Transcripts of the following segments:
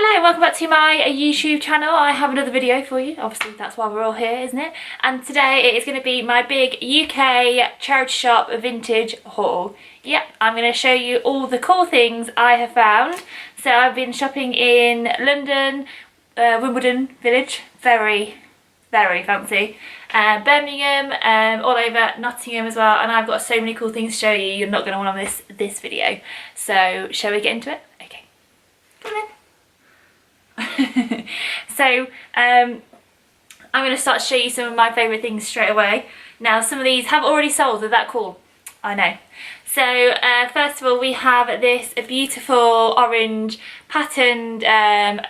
Hello and welcome back to my YouTube channel. I have another video for you. Obviously that's why we're all here, isn't it? And today it is going to be my big UK charity shop vintage haul. Yep, I'm going to show you all the cool things I have found. So I've been shopping in London, Wimbledon Village, very fancy, Birmingham, all over Nottingham as well, and I've got so many cool things to show you. You're not going to want to miss this video. So shall we get into it? Okay, come on. So I'm going to start to show you some of my favourite things straight away. Now some of these have already sold, they're that cool, I know. So first of all we have this beautiful orange patterned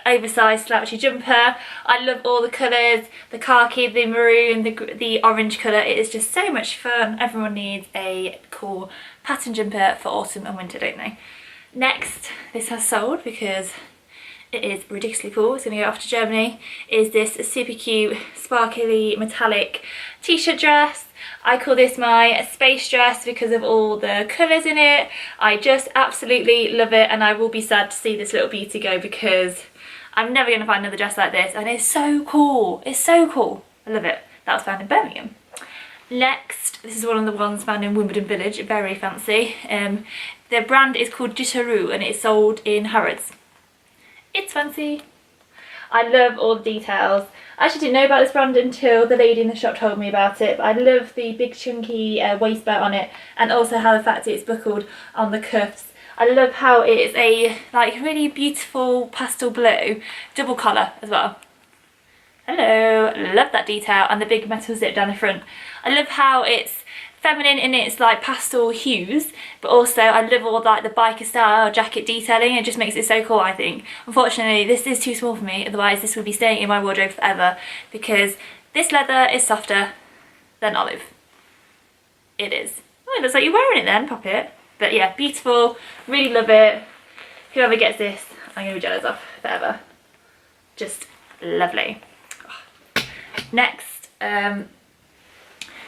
oversized slouchy jumper. I love all the colours, the khaki, the maroon, the orange colour. It is just so much fun. Everyone needs a cool pattern jumper for autumn and winter, don't they? Next, this has sold because it is ridiculously cool. It's going to go off to Germany. Is this super cute sparkly metallic t-shirt dress. I call this my space dress because of all the colours in it. I just absolutely love it, and I will be sad to see this little beauty go because I'm never going to find another dress like this, and it's so cool. It's so cool. I love it. That was found in Birmingham. Next, this is one of the ones found in Wimbledon Village, very fancy. The brand is called Jitteru and it's sold in Harrods. It's fancy. I love all the details. I actually didn't know about this brand until the lady in the shop told me about it, but I love the big chunky waist belt on it, and also how the fact it's buckled on the cuffs. I love how it's a like really beautiful pastel blue, double collar as well. Hello, love that detail, and the big metal zip down the front. I love how it's feminine in its like pastel hues, but also I love all like the biker style jacket detailing. It just makes it so cool, I think. Unfortunately this is too small for me, otherwise this would be staying in my wardrobe forever because this leather is softer than olive. It is. Oh, it looks like you're wearing it then, pop it. But yeah, beautiful, really love it. Whoever gets this, I'm gonna be jealous of forever. Just lovely. Next,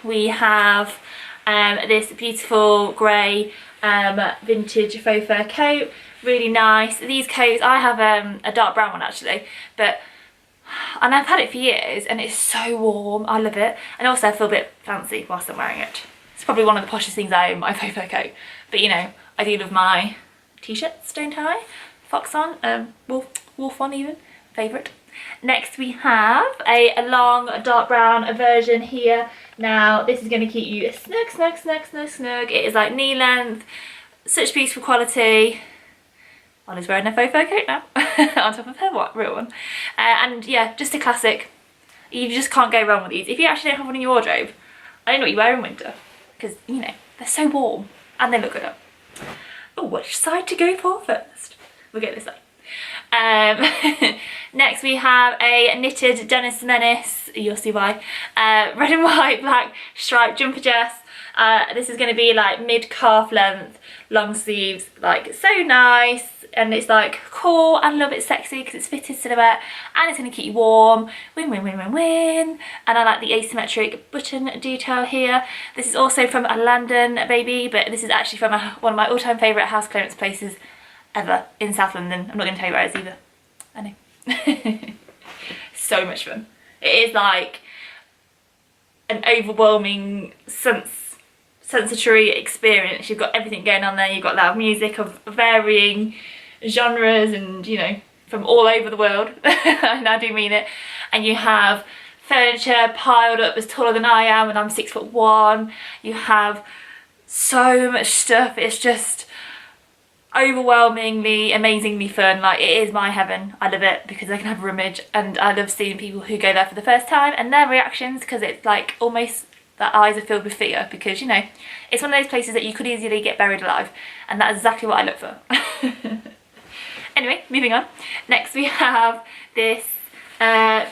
we have this beautiful grey vintage faux fur coat, really nice. These coats, I have a dark brown one actually, and I've had it for years and it's so warm. I love it, and also I feel a bit fancy whilst I'm wearing it. It's probably one of the poshest things I own, my faux fur coat, but you know, I do love my t-shirts, don't I? Fox on, wolf on even, favourite. Next we have a long dark brown version here. Now this is going to keep you snug. It is like knee length, such beautiful quality. Ollie's wearing a faux fur coat now on top of her real one. And yeah, just a classic. You just can't go wrong with these. If you actually don't have one in your wardrobe, I don't know what you wear in winter because, you know, they're so warm and they look good up. Oh, which side to go for first? We'll go this side. Next we have a knitted Menace, you'll see why, red and white black striped jumper dress. This is going to be like mid-calf length, long sleeves, like so nice, and it's like cool and a little bit sexy because it's fitted silhouette and it's going to keep you warm. Win. And I like the asymmetric button detail here. This is also from a London baby, but this is actually from one of my all-time favourite house clearance places ever in South London. I'm not going to tell you where it is either. I know. So much fun. It is like an overwhelming sensory experience. You've got everything going on there. You've got loud music of varying genres and, you know, from all over the world. And I do mean it. And you have furniture piled up as taller than I am, and I'm 6'1". You have so much stuff. It's just overwhelmingly, amazingly fun. Like, it is my heaven. I love it because I can have a rummage, and I love seeing people who go there for the first time and their reactions, because it's like almost their eyes are filled with fear because, you know, it's one of those places that you could easily get buried alive, and that's exactly what I look for. Anyway, moving on. Next we have this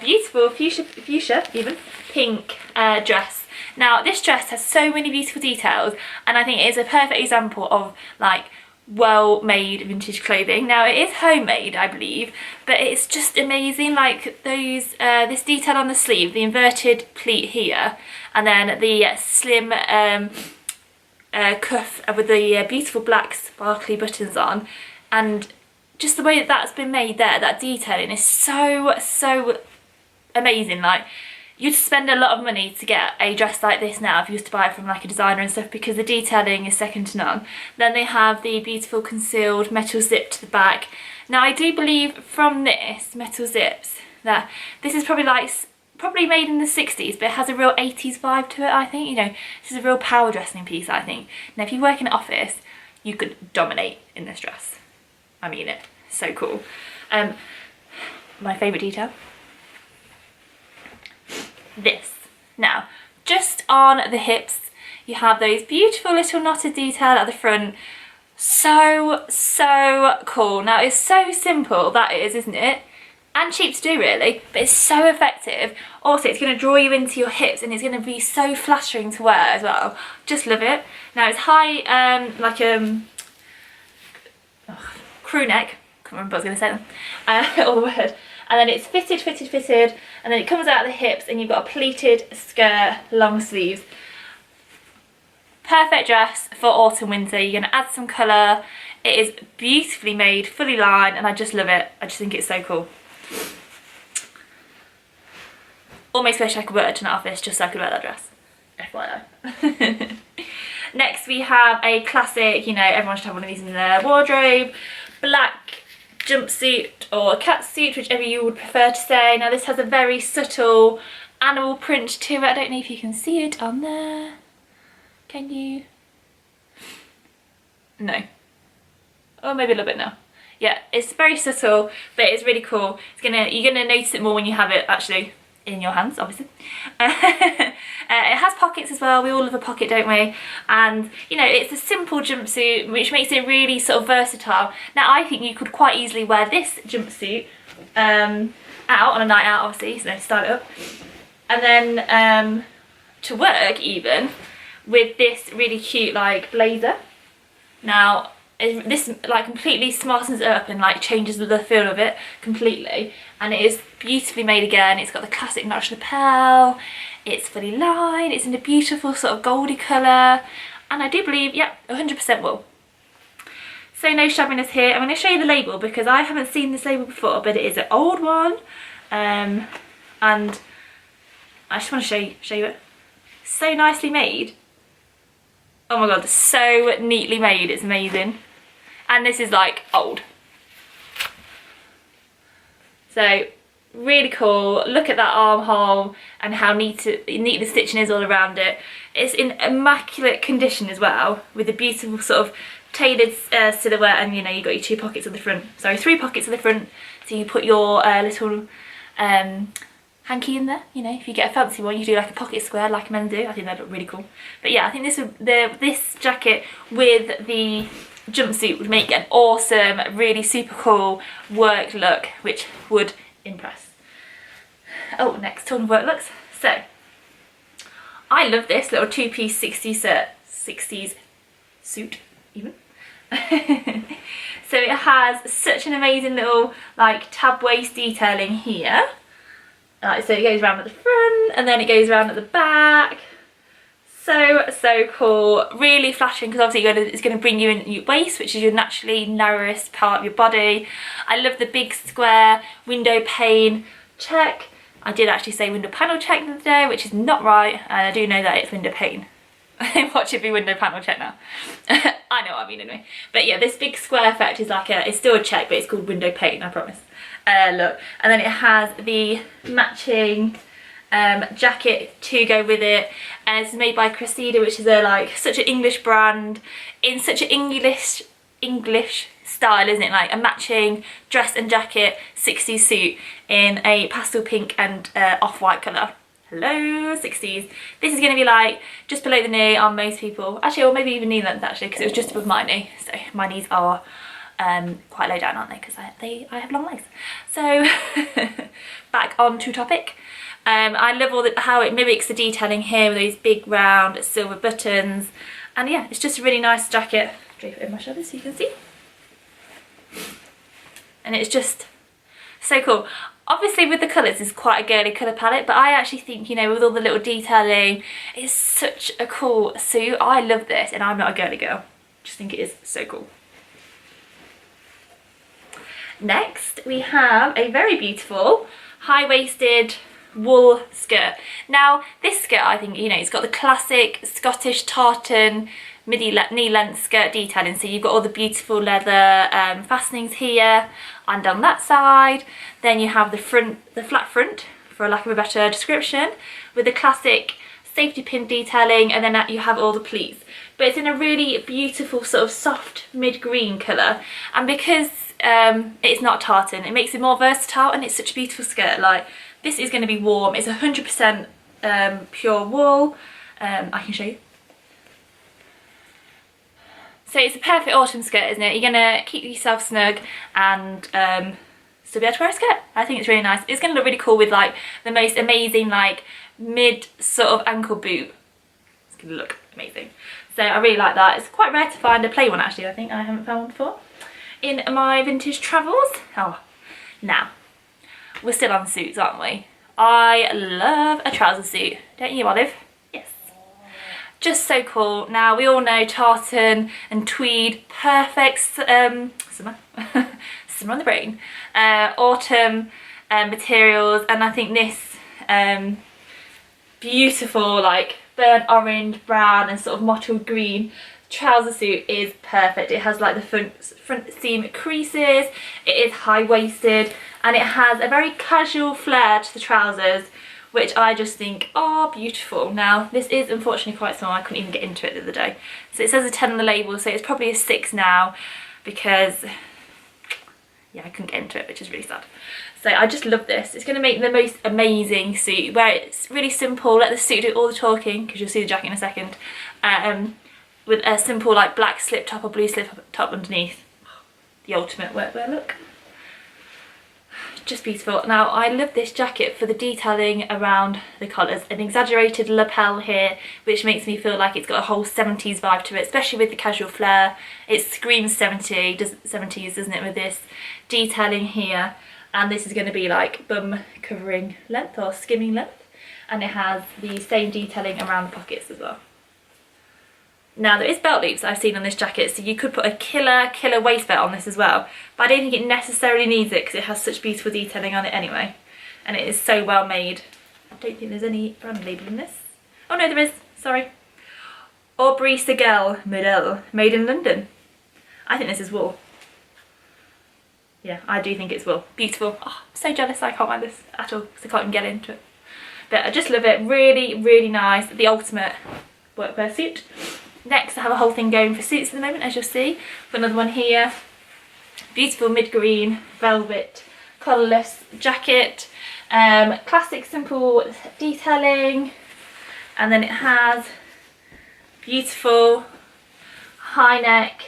beautiful fuchsia even pink dress. Now this dress has so many beautiful details, and I think it is a perfect example of like well-made vintage clothing. Now it is homemade, I believe, but it's just amazing. Like those this detail on the sleeve, the inverted pleat here, and then the slim cuff with the beautiful black sparkly buttons on, and just the way that that's been made there, that detailing is so, so amazing. Like, you'd spend a lot of money to get a dress like this now if you was to buy it from like a designer and stuff, because the detailing is second to none. Then they have the beautiful concealed metal zip to the back. Now I do believe from this metal zips that this is probably made in the 60s, but it has a real 80s vibe to it, I think. You know, this is a real power dressing piece, I think. Now if you work in an office, you could dominate in this dress. I mean it. So cool. My favourite detail. This. Now, just on the hips, you have those beautiful little knotted detail at the front. So, so cool. Now, it's so simple, that is, isn't it? And cheap to do, really, but it's so effective. Also, it's going to draw you into your hips, and it's going to be so flattering to wear as well. Just love it. Now, it's high, crew neck. Can't remember what I was going to say then. All the word. And then it's fitted, and then it comes out of the hips, and you've got a pleated skirt, long sleeves. Perfect dress for autumn, winter. You're going to add some colour. It is beautifully made, fully lined, and I just love it. I just think it's so cool. Almost wish I could work at an office just so I could wear that dress. FYI. Next we have a classic, you know, everyone should have one of these in their wardrobe. Black jumpsuit or catsuit, whichever you would prefer to say. Now this has a very subtle animal print to it. I don't know if you can see it on there. Can you? No. Or maybe a little bit now. Yeah, it's very subtle, but it's really cool. You're gonna notice it more when you have it actually in your hands, obviously. It has pockets as well. We all love a pocket, don't we? And you know, it's a simple jumpsuit, which makes it really sort of versatile. Now I think you could quite easily wear this jumpsuit out on a night out, obviously, so style it up, and then to work even with this really cute like blazer. Now this like completely smartens it up and like changes the feel of it completely, and it is beautifully made again. It's got the classic notch lapel, it's fully lined, it's in a beautiful sort of goldy colour, and I do believe, yeah, 100% wool. So no shabbiness here. I'm going to show you the label because I haven't seen this label before, but it is an old one, and I just want to show you it. So nicely made. Oh my god, so neatly made, it's amazing. And this is like old. So really cool. Look at that armhole and how neat the stitching is all around it. It's in immaculate condition as well, with a beautiful sort of tailored silhouette, and you know, you've got your 2 pockets at the front. Sorry, 3 pockets at the front, so you put your little hanky in there. You know, if you get a fancy one, you do like a pocket square like men do. I think that look really cool. But yeah, I think this jacket with the jumpsuit would make an awesome, really super cool work look, which would impress. Oh, next ton of work looks. So I love this little 2-piece 60s suit even. So it has such an amazing little like tab waist detailing here. So it goes around at the front and then it goes around at the back. So cool, really flattering, because obviously it's going to bring you in your waist, which is your naturally narrowest part of your body. I love the big square window pane check. I did actually say window panel check the other day, which is not right, and I do know that it's window pane. Watch it be window panel check now. I know what I mean anyway. But yeah, this big square effect is like it's still a check, but it's called window pane, I promise. Look, and then it has the matching jacket to go with it, and it's made by Cressida, which is such an English brand in such an English style, isn't it? Like a matching dress and jacket 60s suit in a pastel pink and off-white colour. Hello 60s. This is going to be like just below the knee on most people, actually, or maybe even knee length actually, because it was just above my knee, so my knees are quite low down, aren't they, because I have long legs. So back on to topic. I love how it mimics the detailing here with those big round silver buttons, and yeah, it's just a really nice jacket. Drape it over my shoulders so you can see, and it's just so cool. Obviously with the colours, it's quite a girly colour palette, but I actually think, you know, with all the little detailing, it's such a cool suit. I love this, and I'm not a girly girl, just think it is so cool. Next we have a very beautiful high-waisted wool skirt. Now this skirt, I think, you know, it's got the classic Scottish tartan midi knee length skirt detailing, so you've got all the beautiful leather fastenings here and on that side. Then you have the flat front, for lack of a better description, with the classic safety pin detailing, and then you have all the pleats. But it's in a really beautiful sort of soft mid-green colour, and because it's not tartan, it makes it more versatile, and it's such a beautiful skirt. Like, this is going to be warm. It's 100% pure wool. I can show you. So it's a perfect autumn skirt, isn't it? You're going to keep yourself snug and still be able to wear a skirt. I think it's really nice. It's going to look really cool with like the most amazing like mid sort of ankle boot. It's going to look amazing. So I really like that. It's quite rare to find a plain one, actually. I think I haven't found one before in my vintage travels. Oh, now we're still on suits, aren't we? I love a trouser suit, don't you, Olive? Yes. Just so cool. Now we all know tartan and tweed, perfect summer, summer on the brain, autumn materials, and I think this beautiful like burnt orange, brown and sort of mottled green trouser suit is perfect. It has like the front seam creases, it is high-waisted, and it has a very casual flair to the trousers, which I just think are beautiful. Now this is unfortunately quite small. I couldn't even get into it the other day. So it says a 10 on the label, so it's probably a 6 now, because yeah, I couldn't get into it, which is really sad. So I just love this. It's going to make the most amazing suit, where it's really simple. Let the suit do all the talking, because you'll see the jacket in a second. With a simple like black slip top or blue slip top underneath. The ultimate workwear look. Just beautiful. Now I love this jacket for the detailing around the collars. An exaggerated lapel here, which makes me feel like it's got a whole 70s vibe to it, especially with the casual flair. It screams 70s, doesn't it, with this detailing here. And this is going to be like bum covering length or skimming length, and it has the same detailing around the pockets as well. Now there is belt loops I've seen on this jacket, so you could put a killer waist belt on this as well, but I don't think it necessarily needs it because it has such beautiful detailing on it anyway, and it is so well made. I don't think there's any brand label in this. Oh no, there is, sorry. Aubrey Segel model, made in London. I think this is wool. Yeah, I do think it's wool. Beautiful. Oh, I'm so jealous I can't wear this at all because I can't even get into it. But I just love it. Really nice. The ultimate workwear suit. Next, I have a whole thing going for suits at the moment, as you'll see. Got another one here. Beautiful mid-green velvet collarless jacket. Classic simple detailing. And then it has beautiful high neck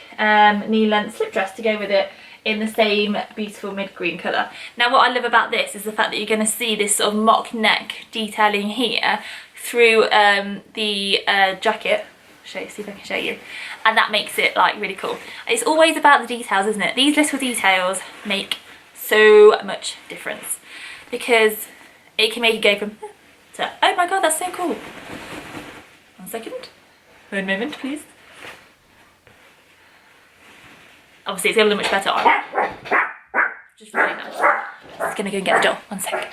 knee length slip dress to go with it, in the same beautiful mid-green colour. Now what I love about this is the fact that you're going to see this sort of mock neck detailing here through the jacket. See if I can show you, and that makes it like really cool. It's always about the details, isn't it? These little details make so much difference, because it can make it go from to oh my god, that's so cool. 1 second, one moment please. Obviously it's going to look much better on, just really nice. I'm just going to go and get the door. 1 second.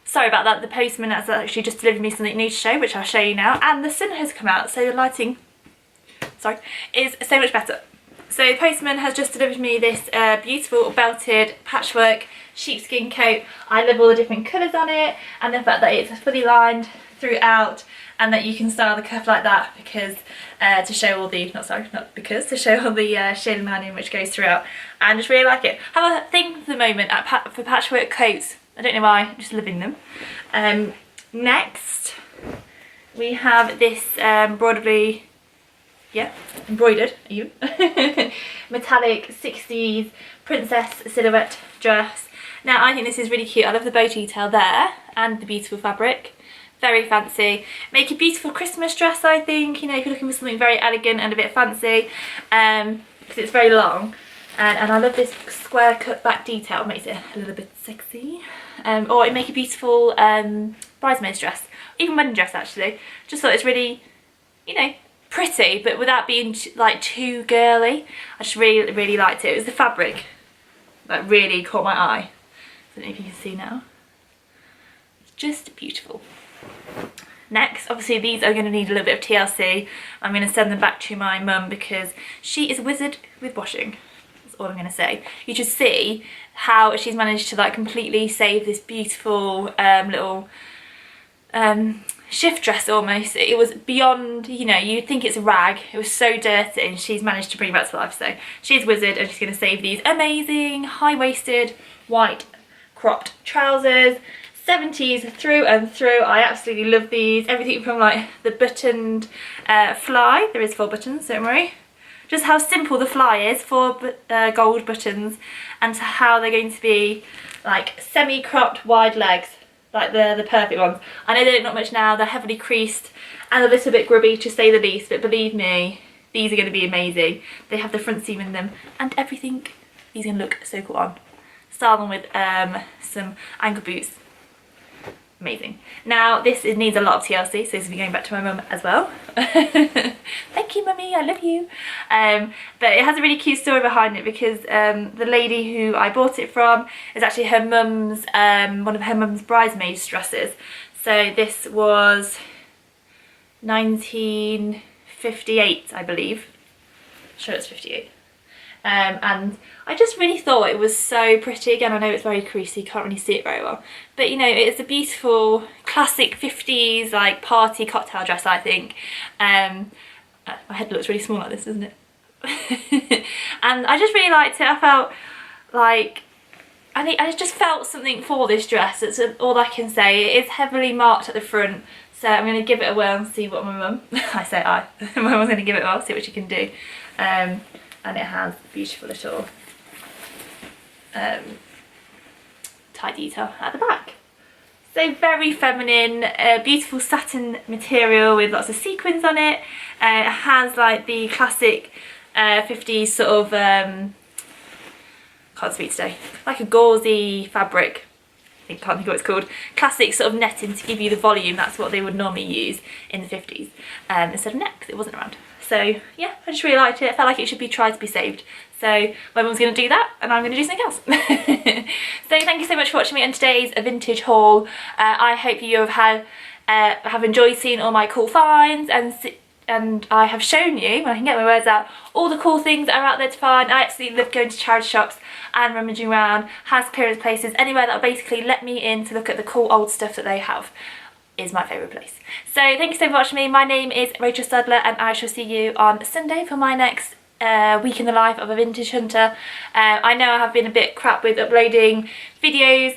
Sorry about that, the postman has actually just delivered me something new to show, which I'll show you now, and the sun has come out, so the lighting, sorry, is so much better. So the postman has just delivered me this beautiful belted patchwork sheepskin coat. I love all the different colours on it, and the fact that it's fully lined throughout, and that you can style the cuff like that, because to show all the, to show all the shading lining which goes throughout. I just really like it. I have a thing for the moment for patchwork coats. I don't know why, I'm just loving them. Next, we have this embroidered, even, metallic 60s princess silhouette dress. Now I think this is really cute. I love the bow detail there and the beautiful fabric. Very fancy. Make a beautiful Christmas dress, I think, you know, if you're looking for something very elegant and a bit fancy, because it's very long. And I love this square cut back detail, it makes it a little bit sexy. Or it make a beautiful bridesmaid's dress, even wedding dress actually. Just thought it's really, you know, pretty, but without being like too girly. I just really liked it. It was the fabric that really caught my eye. I don't know if you can see now. It's just beautiful. Next, obviously these are going to need a little bit of TLC. I'm going to send them back to my mum because she is a wizard with washing. That's all I'm going to say. You should see how she's managed to like completely save this beautiful little shift dress almost. It was beyond, you know, you'd think it's a rag. It was so dirty and she's managed to bring it back to life. So she's a wizard and she's going to save these amazing high-waisted white cropped trousers. 70s through and through. I absolutely love these. Everything from like the buttoned fly. There is 4 buttons, don't worry. Just how simple the fly is, 4 gold buttons, and to how they're going to be like semi-cropped wide legs. Like the perfect ones. I know they look not much now, they're heavily creased and a little bit grubby to say the least, but believe me, these are going to be amazing. They have the front seam in them and everything. These are going to look so cool on. Style them with some ankle boots. Amazing. Now this needs a lot of TLC, so this will be going back to my mum as well. Thank you, mummy, I love you. But it has a really cute story behind it because the lady who I bought it from is actually her mum's, one of her mum's bridesmaids dresses. So this was 1958, I believe. I'm sure it's 58. And I just really thought it was so pretty. Again, I know it's very creasy, you can't really see it very well, but you know, it's a beautiful classic 50s like party cocktail dress, I think. My head looks really small like this, doesn't it? And I just really liked it. I felt like I just felt something for this dress. It's all I can say. It is heavily marked at the front, so I'm going to give it a whirl and see what my mum my mum's going to give it a whirl, see what she can do. And it has beautiful little tie detail at the back. So very feminine, beautiful satin material with lots of sequins on it. It has like the classic 50s sort of, can't speak today, like a gauzy fabric. I can't think of what it's called. Classic sort of netting to give you the volume. That's what they would normally use in the 50s instead of net, because it wasn't around. So yeah, I just really liked it. I felt like it should be tried to be saved. So my mum's going to do that and I'm going to do something else. So thank you so much for watching me on today's vintage haul. I hope you have enjoyed seeing all my cool finds, and I have shown you, when I can get my words out, all the cool things that are out there to find. I absolutely love going to charity shops and rummaging around, house clearance places, anywhere that will basically let me in to look at the cool old stuff that they have. Is my favourite place. So thank you so much for watching me. My name is Rachael Sadler and I shall see you on Sunday for my next week in the life of a vintage hunter. I know I have been a bit crap with uploading videos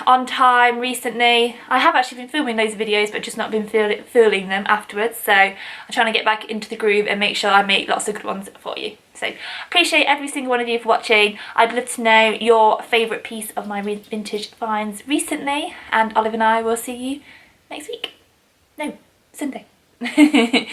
on time recently. I have actually been filming loads of videos but just not been filming them afterwards, so I'm trying to get back into the groove and make sure I make lots of good ones for you. So appreciate every single one of you for watching. I'd love to know your favourite piece of my vintage finds recently, and Olive and I will see you next week. No, Sunday. Bye!